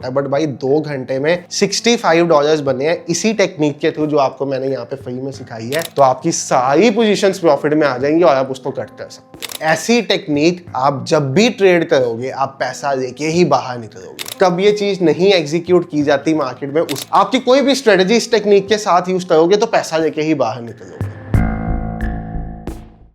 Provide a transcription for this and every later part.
सकता है, बट भाई 2 घंटे में $65 बने हैं इसी टेक्निक के थ्रू जो आपको मैंने यहाँ पे फ्री में सिखाई है। तो आपकी सारी पोजीशंस प्रॉफिट में आ जाएंगी और आप उसको कट कर सकते हैं। ऐसी टेक्निक आप जब भी ट्रेड करोगे आप पैसा लेके ही बाहर निकलोगे। कब ये चीज नहीं एग्जीक्यूट की जाती मार्केट में, उस आपकी कोई भी स्ट्रेटजी इस टेक्निक के साथ यूज करोगे तो पैसा लेके ही बाहर निकलोगे।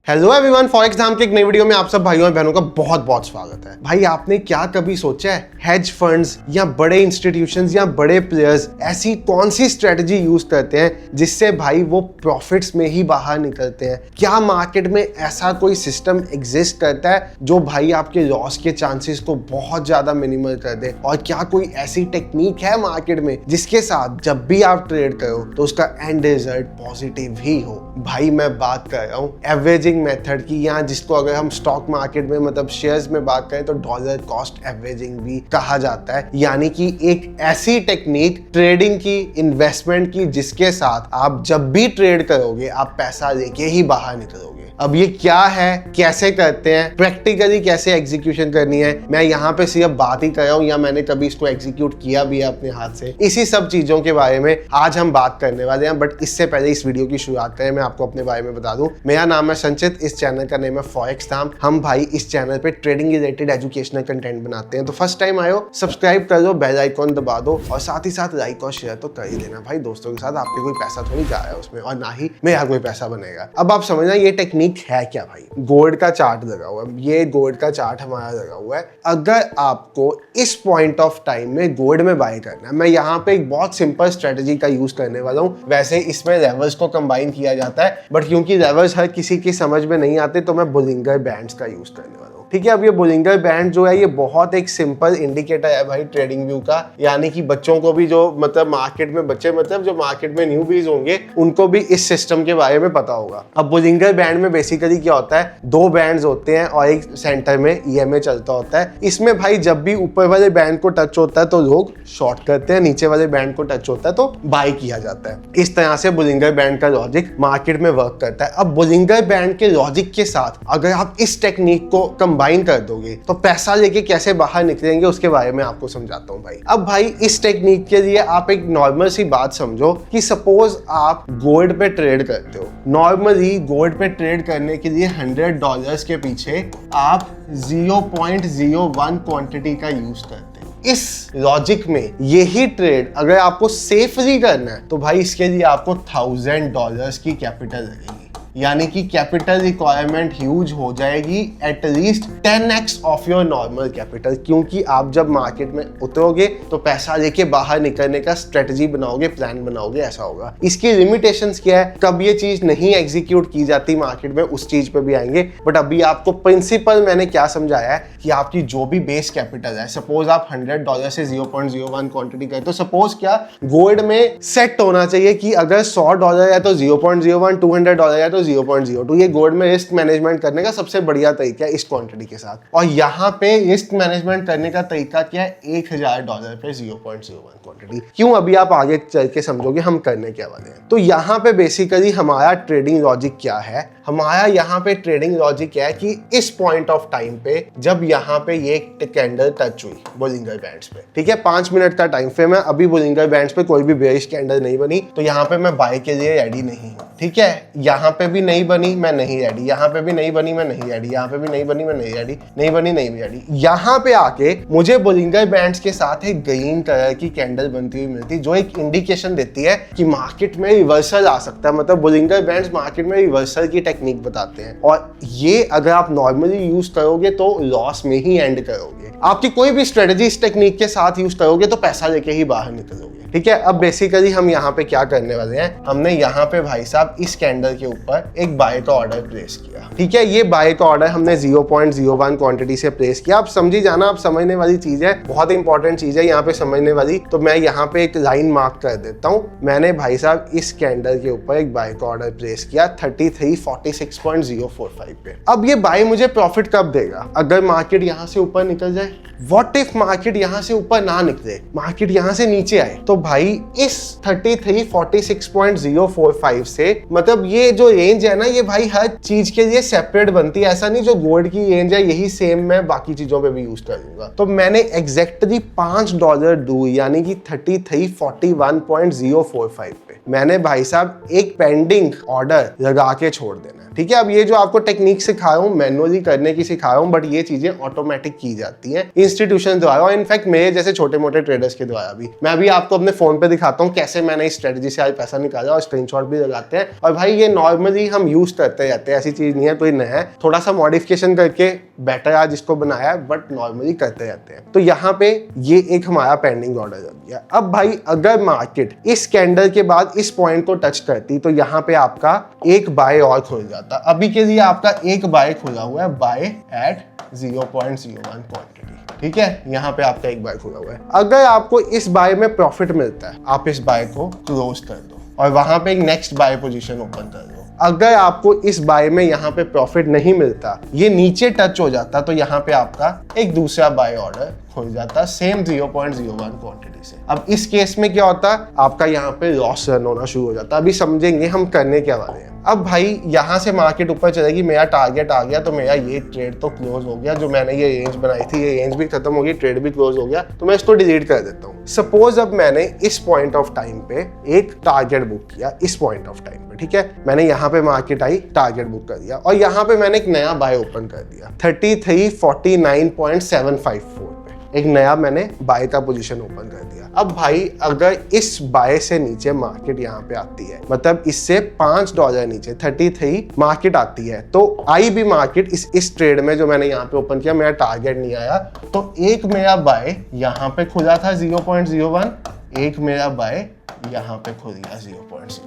हेलो एवरीवन, फॉरेक्स नाम के एक नई वीडियो में आप सब भाइयों और बहनों का बहुत बहुत स्वागत है। भाई आपने क्या कभी सोचा है हेज फंड्स या बड़े इंस्टीट्यूशंस या बड़े प्लेयर्स ऐसी कौन सी स्ट्रेटजी यूज करते हैं जिससे भाई वो प्रॉफिट्स में ही बाहर निकलते हैं? क्या मार्केट में ऐसा कोई सिस्टम एग्जिस्ट करता है जो भाई आपके लॉस के चांसेस को बहुत ज्यादा मिनिमल कर दे? और क्या कोई ऐसी टेक्निक है मार्केट में जिसके साथ जब भी आप ट्रेड करो तो उसका एंड रिजल्ट पॉजिटिव ही हो? भाई मैं बात कर रहा हूँ एवरेजिंग मेथड की, या जिसको अगर हम स्टॉक मार्केट में मतलब शेयर्स में बात करें तो डॉलर कॉस्ट एवरेजिंग भी कहा जाता है। यानी कि एक ऐसी टेक्निक ट्रेडिंग की, इन्वेस्टमेंट की, जिसके साथ आप जब भी ट्रेड करोगे आप पैसा लेके ही बाहर निकलोगे। अब ये क्या है, कैसे करते हैं, प्रैक्टिकली कैसे एग्जीक्यूशन करनी है, मैं यहाँ पे सिर्फ बात ही कर रहा हूँ या मैंने कभी इसको एग्जीक्यूट किया भी है अपने हाथ से, इसी सब चीजों के बारे में आज हम बात करने वाले हैं। बट इससे पहले इस वीडियो की शुरुआत करें मैं आपको अपने बारे में बता दूं। मेरा नाम है संचित, इस चैनल का नेम है फॉरेक्स नाम। हम भाई इस चैनल पे ट्रेडिंग रिलेटेड एजुकेशनल कंटेंट बनाते हैं। तो फर्स्ट टाइम आए हो सब्सक्राइब कर दो, बेल आइकॉन दबा दो और साथ ही साथ लाइक और शेयर तो कर ही देना भाई दोस्तों के साथ। आपके कोई पैसा थोड़ी जा रहा है उसमें और ना ही मेरा कोई पैसा बनेगा। अब आप समझना ये टेक्निक है क्या भाई। गोल्ड का चार्ट लगा हुआ है, ये गोल्ड का चार्ट हमारा लगा हुआ है। अगर आपको इस पॉइंट ऑफ टाइम में गोल्ड में बाय करना है, मैं यहाँ पे एक बहुत सिंपल स्ट्रेटजी का यूज करने वाला हूँ। वैसे इसमें लेवल्स को कंबाइन किया जाता है बट क्योंकि लेवल्स हर किसी की समझ में नहीं आते तो मैं बोलिंगर बैंड्स का यूज करने वाला हूँ। ठीक है, अब ये बोलिंगर बैंड जो है ये बहुत एक सिंपल इंडिकेटर है भाई ट्रेडिंग व्यू का। यानी कि बच्चों को भी जो मतलब मार्केट में बच्चे मतलब जो मार्केट में न्यूबीज होंगे उनको भी इस सिस्टम के बारे में पता होगा। अब बोलिंगर बैंड में बेसिकली क्या होता है, 2 बैंड्स होते हैं और एक सेंटर में ईएमए चलता होता है। इसमें भाई जब भी ऊपर वाले बैंड को टच होता है तो लोग शॉर्ट करते हैं, नीचे वाले बैंड को टच होता है तो बाय किया जाता है। इस तरह से बोलिंगर बैंड का लॉजिक मार्केट में वर्क करता है। अब बोलिंगर बैंड के लॉजिक के साथ अगर आप इस टेक्निक को कंबाइन कर दोगे तो पैसा लेके कैसे बाहर निकलेंगे उसके बारे में आपको समझाता हूं भाई। अब भाई इस टेक्निक के लिए आप एक नॉर्मल सी बात समझो कि सपोज आप गोल्ड पे ट्रेड करते हो। नॉर्मली गोल्ड पे ट्रेड करने के लिए $100 के पीछे आप 0.01 क्वांटिटी का यूज करते हैं। इस लॉजिक में यही ट्रेड अगर आपको सेफली करना है तो भाई इसके लिए आपको $1000 की कैपिटल लगेगी। यानी कि कैपिटल रिक्वायरमेंट ह्यूज हो जाएगी, at least 10x of your normal capital. क्योंकि आप जब मार्केट में उतरोगे तो पैसा लेके बाहर निकलने का स्ट्रेटजी बनाओगे, प्लान बनाओगे, ऐसा होगा। इसकी लिमिटेशंस क्या है, कब ये चीज नहीं एग्जीक्यूट की जाती मार्केट में उस चीज पे भी आएंगे। बट अभी आपको प्रिंसिपल मैंने क्या समझाया है कि आपकी जो भी बेस कैपिटल है, सपोज आप $100 से 0.01 क्वांटिटी करते हो, सपोज क्या गोल्ड में सेट होना चाहिए कि अगर $100 है तो 0.01, $200 है तो 0.02। ये गोल्ड में रिस्क मैनेजमेंट करने का सबसे बढ़िया तरीका है इस क्वांटिटी के साथ। और यहाँ पे रिस्क मैनेजमेंट करने का तरीका क्या है, $1000 पे 0.01 क्वांटिटी। क्यों, अभी आप आगे चल के समझोगे हम करने क्या वाले हैं। तो यहाँ पे बेसिकली हमारा ट्रेडिंग लॉजिक क्या है, हमारा यहाँ पे ट्रेडिंग लॉजिक क्या है कि इस पॉइंट ऑफ टाइम पे जब यहाँ पे ये कैंडल टच हुई बोलिंगर बैंड्स पे, ठीक है, 5 मिनट का टाइम फ्रेम है, अभी बोलिंगर बैंड्स पे कोई भी बेयरिश कैंडल नहीं बनी तो यहाँ पे मैं बाय के लिए रेडी नहीं हूँ। ठीक है, यहाँ पे भी नहीं बनी मैं नहीं रेडी, यहाँ पे भी नहीं बनी मैं नहीं रेडी, यहाँ पे भी नहीं बनी मैं नहीं रेडी, नहीं बनी नहीं रेडी। यहाँ पे आके मुझे बोलिंगर बैंड्स के साथ एक ग्रीन कलर की कैंडल बनती हुई मिलती जो एक इंडिकेशन देती है कि मार्केट में रिवर्सल आ सकता है। मतलब बोलिंगर बैंड्स मार्केट में रिवर्सल की टेक्निक बताते हैं और ये अगर आप नॉर्मली यूज करोगे तो लॉस में ही एंड करोगे। आपकी कोई भी स्ट्रेटजी इस टेक्निक के साथ यूज करोगे तो पैसा लेके ही बाहर निकलोगे। ठीक है, अब बेसिकली हम यहाँ पे क्या करने वाले हैं, हमने यहाँ पे भाई साहब इस कैंडल के ऊपर एक बाय का ऑर्डर प्लेस किया। ठीक है, ये बाय का ऑर्डर हमने 0.01 क्वांटिटी से प्लेस किया। आप समझी जाना, आप समझने वाली चीज है, बहुत इंपॉर्टेंट चीज है यहाँ पे समझने वाली। तो मैं यहाँ पे एक लाइन मार्क कर देता हूँ। मैंने भाई साहब इस कैंडल के ऊपर एक बाय का ऑर्डर प्लेस किया 3346.045 पे। अब ये बाय मुझे प्रॉफिट कब देगा, अगर मार्केट यहाँ से ऊपर निकल जाए। व्हाट इफ मार्केट यहाँ से ऊपर ना निकले, मार्केट यहाँ से नीचे आए, तो भाई इस 3346.045 से मतलब ये जो रेंज है ना, ये भाई हर चीज के लिए सेपरेट बनती है। ऐसा नहीं जो गोल्ड की रेंज है यही सेम मैं बाकी चीजों पे भी यूज करूंगा। तो मैंने एग्जैक्टली $5 दूर यानी कि 3341.045 पे मैंने भाई साहब एक पेंडिंग ऑर्डर लगा के छोड़ देना है। ठीक है, अब ये जो आपको टेक्निक सिखा रहा हूँ मैनुअली करने की सिखा रहा हूँ, बट ये चीजें ऑटोमेटिक की जाती हैं इंस्टीट्यूशन द्वारा और इनफैक्ट मेरे जैसे छोटे मोटे ट्रेडर्स के द्वारा भी। मैं अभी आपको अपने फोन पे दिखाता हूँ कैसे मैंने इस स्ट्रेटजी से आज पैसा निकाला और स्क्रीनशॉट भी लगाते हैं। और भाई ये नॉर्मली हम यूज करते रहते हैं, ऐसी चीज नहीं है कोई नया है, थोड़ा सा मॉडिफिकेशन करके बेटर आज इसको बनाया है, बट नॉर्मली करते रहते हैं। तो यहाँ पे ये एक हमारा पेंडिंग ऑर्डर लग गया। अब भाई अगर मार्केट इस कैंडल के बाद इस पॉइंट को टच करती तो यहाँ पे आपका एक बाय और खुल जाता। अभी के लिए आपका एक बाय खुला हुआ है, बाय एट 0.01 क्वांटिटी। ठीक है, यहाँ पे आपका एक बाय खुला हुआ है। अगर आपको इस बाय में प्रॉफिट मिलता है आप इस बाय को क्लोज कर दो और वहां पे एक नेक्स्ट बाय पोजीशन ओपन कर दो। अगर आपको इस बाय में यहाँ पे प्रॉफिट नहीं मिलता, ये नीचे टच हो जाता, तो यहाँ पे आपका एक दूसरा बाय ऑर्डर खुल जाता सेम 0.01 क्वांटिटी से। अब इस केस में क्या होता, आपका यहाँ पे लॉस रन होना शुरू हो जाता। अभी समझेंगे हम करने क्या वाले हैं। अब भाई यहाँ से मार्केट ऊपर चलेगी, मेरा टारगेट आ गया तो मेरा ये ट्रेड तो क्लोज हो गया। जो मैंने ये रेंज बनाई थी ये रेंज भी खत्म हो गई, ट्रेड भी क्लोज हो गया, तो मैं इसको डिलीट कर देता हूँ। सपोज अब मैंने इस पॉइंट ऑफ टाइम पे एक टारगेट बुक किया, इस पॉइंट ऑफ टाइम पे, ठीक है, मैंने यहाँ पे मार्केट आई टारगेट बुक कर दिया और यहाँ पे मैंने एक नया बाय ओपन कर दिया 3349.754 पे एक नया मैंने बाय का पोजीशन ओपन कर दिया। अब भाई अगर इस बाय से नीचे मार्केट यहाँ पे आती है, मतलब इससे $5 नीचे 33 मार्केट आती है, तो आई भी मार्केट इस ट्रेड में जो मैंने यहाँ पे ओपन किया मेरा टारगेट नहीं आया, तो एक मेरा बाय यहाँ पे खुला था 0.01, एक मेरा बाय यहाँ पे खुल गया 0.01।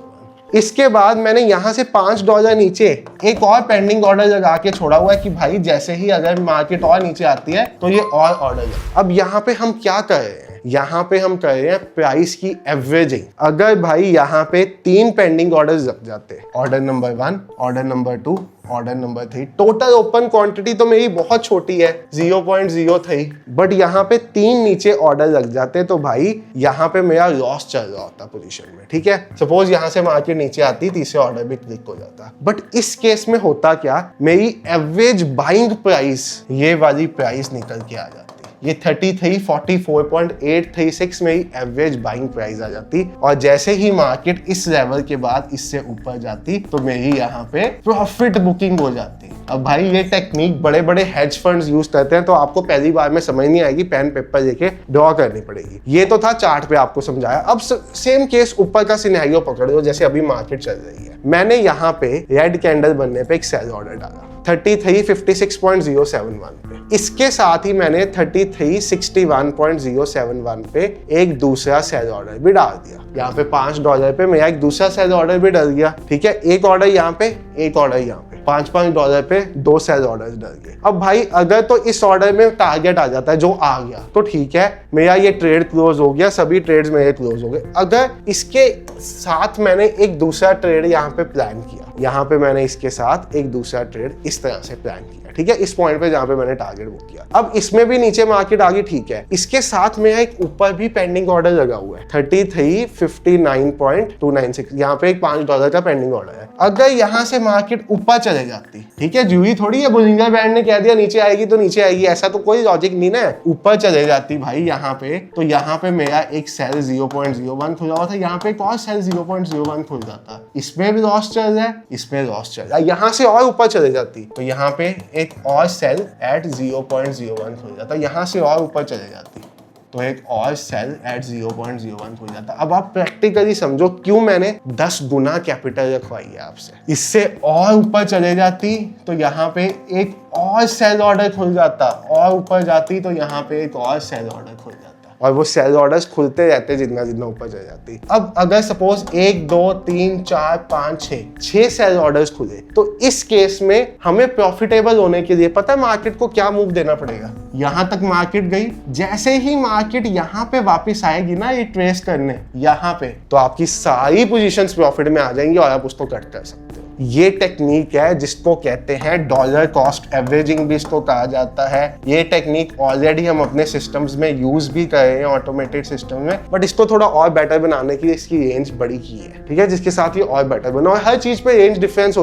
इसके बाद मैंने यहाँ से $5 नीचे एक और पेंडिंग ऑर्डर लगा के छोड़ा हुआ है कि भाई जैसे ही अगर मार्केट और नीचे आती है तो ये और ऑर्डर है। अब यहाँ पे हम क्या कर रहे हैं, यहाँ पे हम कर रहे हैं प्राइस की एवरेजिंग। अगर भाई यहाँ पे 3 पेंडिंग ऑर्डर्स लग जाते, order number 1, order number 2, order number 3, total open quantity तो मेरी बहुत छोटी है 0.03, बट यहाँ पे 3 नीचे ऑर्डर लग जाते तो भाई यहाँ पे मेरा लॉस चल रहा होता पोजीशन में। ठीक है, सपोज यहाँ से मार्केट नीचे आती, तीसरे ऑर्डर भी क्लिक हो जाता, बट इस केस में होता क्या, मेरी एवरेज बाइंग प्राइस ये वाली प्राइस निकल के आ जाती, ये 3344.836 मेरी एवरेज बाइंग प्राइस आ जाती और जैसे ही मार्केट इस लेवल के बाद इससे ऊपर जाती तो मेरी यहाँ पे प्रॉफिट बुकिंग हो जाती। अब भाई ये टेक्निक बड़े बड़े हेज फंड्स यूज करते हैं, तो आपको पहली बार में समझ नहीं आएगी, पेन पेपर लेके ड्रॉ करनी पड़ेगी। ये तो था चार्ट पे आपको समझाया। अब सेम केस ऊपर का सिनेरियो पकड़ लो, जैसे अभी मार्केट चल रही है, मैंने यहाँ पे रेड कैंडल बनने पे एक सेल ऑर्डर डाला 3356.071 पे, इसके साथ ही मैंने 3361.071 पे एक दूसरा सेल ऑर्डर भी डाल दिया। यहाँ पे $5 पे मेरा एक दूसरा सेल ऑर्डर भी डल गया। ठीक है, एक ऑर्डर यहाँ पे, एक ऑर्डर यहाँ पे, $5 पे 2 सेल ऑर्डर डल गए। अब भाई अगर तो इस ऑर्डर में टारगेट आ जाता है जो आ गया तो ठीक है, मेरा ये ट्रेड क्लोज हो गया, सभी ट्रेड्स मेरे क्लोज हो गए। अगर इसके साथ मैंने एक दूसरा ट्रेड यहाँ पे प्लान किया, यहाँ पे मैंने इसके साथ एक दूसरा ट्रेड इस तरह से प्लान किया, ठीक है, इस पॉइंट पे जहाँ पे मैंने टारगेट बुक किया, अब इसमें भी नीचे मार्केट आ गई, ठीक है, इसके साथ मेरा एक ऊपर भी पेंडिंग ऑर्डर लगा हुआ है 3359.296, यहाँ पे एक $5 का पेंडिंग ऑर्डर है। अगर यहाँ से मार्केट ऊपर चले जाती, ठीक है, जूही थोड़ी है बुलिंगर बैंड ने कह दिया नीचे आएगी तो नीचे आएगी, ऐसा तो कोई लॉजिक नहीं ना, ऊपर चले जाती भाई यहाँ पे, तो यहाँ पे मेरा एक सेल 0.01 खुला हुआ था, यहाँ पे एक और सेल 0.01 खुल जाता, इसमें भी लॉस चल रहा है, इसमें लॉस चल रहा है। यहाँ से और ऊपर चले जाती तो यहाँ पे एक और सेल एट 0.01 खुल जाता, यहाँ से और ऊपर चले जाती तो एक और सेल एट 0.01 खुल जाता। अब आप प्रैक्टिकली समझो क्यों मैंने 10 गुना कैपिटल रखवाई है आपसे। इससे और ऊपर चले जाती तो यहाँ पे एक और सेल ऑर्डर खुल जाता, और ऊपर जाती तो यहाँ पे एक और सेल ऑर्डर खुल जाता, और वो सेल ऑर्डर्स खुलते रहते जितना जितना ऊपर चले जाती। अब अगर सपोज 1 2 3 4 5 6 सेल ऑर्डर्स खुले तो इस केस में हमें प्रॉफिटेबल होने के लिए पता है मार्केट को क्या मूव देना पड़ेगा। यहां तक मार्केट गई, जैसे ही मार्केट यहां पे वापस आएगी ना ये ट्रेस करने यहाँ पे, तो आपकी सारी पोजीशंस प्रॉफिट में आ जाएंगी और आप उसको कट कर सकते हो। ये टेक्निक है जिसको कहते हैं डॉलर कॉस्ट एवरेजिंग भी इसको कहा जाता है। ये टेक्निक ऑलरेडी हम अपने सिस्टम्स में यूज भी कर रहे हैं ऑटोमेटेड सिस्टम में, बट इसको थोड़ा और बेटर बनाने के लिए इसकी रेंज बड़ी की है, ठीक है, जिसके साथ ये और बेटर बना। और हर चीज पे रेंज डिफरेंट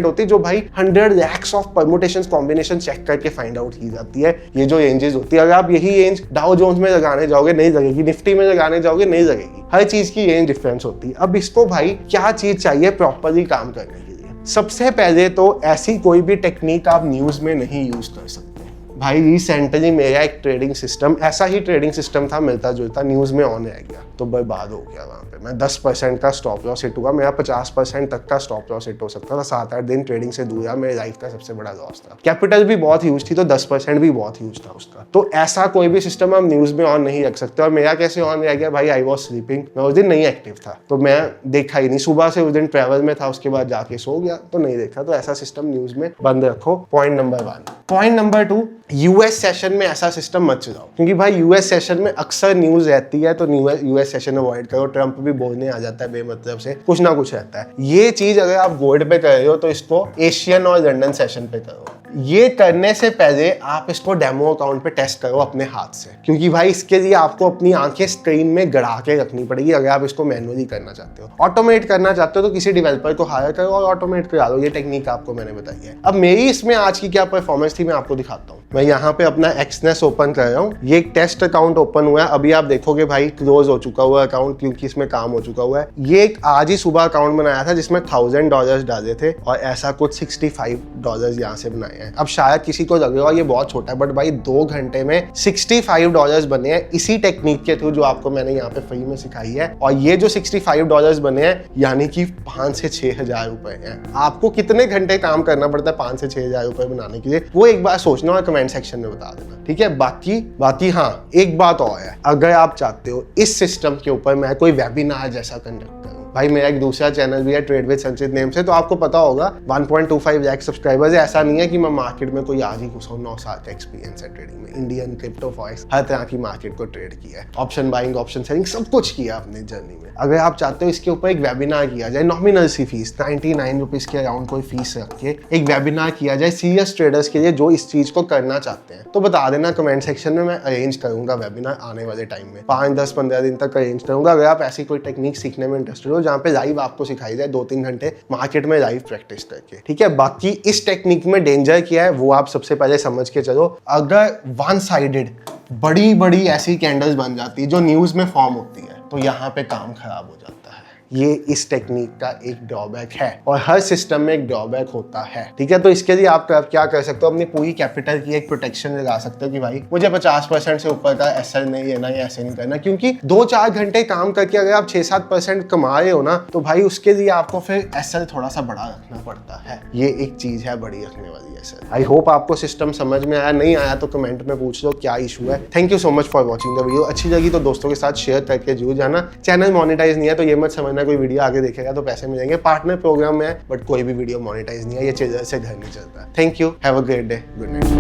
होती है जो भाई 100 lakhs of permutations combination check करके फाइंड आउट की जाती है। ये जो रेंजेस होती है, अगर आप यही रेंज डाउ जोन्स में लगाने जाओगे नहीं लगेगी, निफ्टी में लगाने जाओगे नहीं लगेगी, हर चीज की रेंज डिफरेंस होती है। अब इसको भाई क्या चीज चाहिए प्रॉपरली काम करने के लिए? सबसे पहले तो ऐसी कोई भी टेक्निक आप न्यूज में नहीं यूज कर सकते भाई। रिसेंटली मेरा एक ट्रेडिंग सिस्टम, ऐसा ही ट्रेडिंग सिस्टम था मिलता जुलता, न्यूज में ऑन रह गया तो बर्बाद हो गया। वहां पे मैं 10% का स्टॉप लॉस हिट हुआ, मेरा 50% तक का स्टॉप लॉस हिट हो सकता था। 7-8 दिन ट्रेडिंग से दूर, मेरे लाइफ का सबसे बड़ा लॉस था। कैपिटल भी बहुत ह्यूज थी तो 10% भी बहुत ह्यूज था उसका। तो ऐसा कोई भी सिस्टम हम न्यूज में ऑन नहीं रख सकते। और मेरा कैसे ऑन रह गया भाई? आई वॉज स्लीपिंग, मैं उस दिन नहीं एक्टिव था तो मैं देखा ही नहीं। सुबह से उस दिन ट्रेवल में था, उसके बाद जाके सो गया तो नहीं देखा। तो ऐसा सिस्टम न्यूज में बंद रखो, point number 1। Point number 2, US session में ऐसा सिस्टम मत चलाओ, क्योंकि भाई यूएस सेशन में अक्सर न्यूज रहती है तो यूएस सेशन अवॉइड करो। ट्रंप भी बोलने आ जाता है बेमतलब से, कुछ ना कुछ रहता है। ये चीज अगर आप गोल्ड पे कर रहे हो तो इसको एशियन और लंदन सेशन पे करो। ये करने से पहले आप इसको डेमो अकाउंट पे टेस्ट करो अपने हाथ से, क्योंकि भाई इसके लिए आपको अपनी आंखें स्क्रीन में गड़ा के रखनी पड़ेगी अगर आप इसको मैनुअली करना चाहते हो। ऑटोमेट करना चाहते हो तो किसी डेवलपर को हायर करो और ऑटोमेट करा लो। ये टेक्निक आपको मैंने बताई है। अब मेरी इसमें आज की क्या परफॉर्मेंस थी मैं आपको दिखाता हूँ। मैं यहाँ पे अपना एक्सनेस ओपन कर रहा हूँ। ये एक टेस्ट अकाउंट ओपन हुआ है, अभी आप देखोगे भाई क्लोज हो चुका हुआ अकाउंट, क्योंकि इसमें काम हो चुका हुआ है। ये एक आज ही सुबह अकाउंट बनाया था जिसमें $1000 डाले थे और ऐसा कुछ $65 यहाँ से बनाए हैं। अब शायद किसी को लगेगा ये बहुत छोटा है, बट भाई 2 घंटे में $65 बने हैं इसी टेक्निक के थ्रू जो आपको मैंने यहाँ पे फ्री में सिखाई है। और ये जो $65 बने हैं यानी कि 5 से 6 हजार रुपए हैं। आपको कितने घंटे काम करना पड़ता है 5 से 6 हजार रुपए बनाने के लिए, वो एक बार सोचना और कमेंट सेक्शन में बता देना, ठीक है। बाकी हाँ, एक बात और है, अगर आप चाहते हो इस सिस्टम के ऊपर मैं कोई वेबिनार जैसा कंडक्ट करूं, भाई मेरा एक दूसरा चैनल भी है ट्रेड विद संचित नेम से, तो आपको पता होगा 1.25 लाख सब्सक्राइबर्स है। ऐसा नहीं है कि मैं मार्केट में कोई आज ही घुसा हूं, 9 साल का एक्सपीरियंस है ट्रेडिंग में, इंडियन क्रिप्टो फॉरेक्स हर तरह की मार्केट को ट्रेड किया है, ऑप्शन बाइंग ऑप्शन सेलिंग सब कुछ किया अपनी जर्नी में। अगर आप चाहते हो इसके ऊपर एक वेबिनार किया जाए, नॉमिनल सी फीस 99 रुपीज के अराउंड कोई फीस रख के एक वेबिनार किया जाए सीरियस ट्रेडर्स के लिए जो इस चीज को करना चाहते हैं, तो बता देना कमेंट सेक्शन में, मैं अरेंज करूंगा वेबिनार आने वाले टाइम में। 5, 10, 15 दिन तक अरेंज करूंगा। अगर आप ऐसी कोई टेक्निक सीखने में इंटरेस्टेड हो जहाँ पे लाइव आपको सिखाई जाए 2-3 घंटे मार्केट में लाइव प्रैक्टिस करके, ठीक है। बाकी इस टेक्निक में डेंजर क्या है वो आप सबसे पहले समझ के चलो। अगर वन साइडेड बड़ी ऐसी कैंडल्स बन जाती है जो न्यूज में फॉर्म होती है तो यहाँ पे काम खराब हो जाता है। ये इस टेक्निक का एक ड्रॉबैक है और हर सिस्टम में एक ड्रॉबैक होता है, ठीक है। तो इसके लिए आप क्या कर सकते हो, अपनी पूरी कैपिटल की एक प्रोटेक्शन लगा सकते हो कि भाई मुझे 50% से ऊपर का एसएल नहीं लेना या ऐसे नहीं करना, क्योंकि 2-4 घंटे काम करके अगर आप 6-7% कमा रहे हो ना तो भाई उसके लिए आपको फिर एसएल थोड़ा सा बड़ा रखना पड़ता है। ये एक चीज है बड़ी रखने वाली एसएल। आई होप आपको सिस्टम समझ में आया, नहीं आया तो कमेंट में पूछ लो क्या इशू है। Thank you so much for watching the video. अच्छी लगी तो दोस्तों के साथ शेयर करके जरूर जाना। चैनल मोनेटाइज नहीं है तो ये मत समझना कोई वीडियो आगे देखेगा तो पैसे मिलेंगे, पार्टनर प्रोग्राम में है, बट कोई भी वीडियो मोनेटाइज नहीं है, ये चीज़ से घर नहीं चलता। Thank you, have a great day, good night.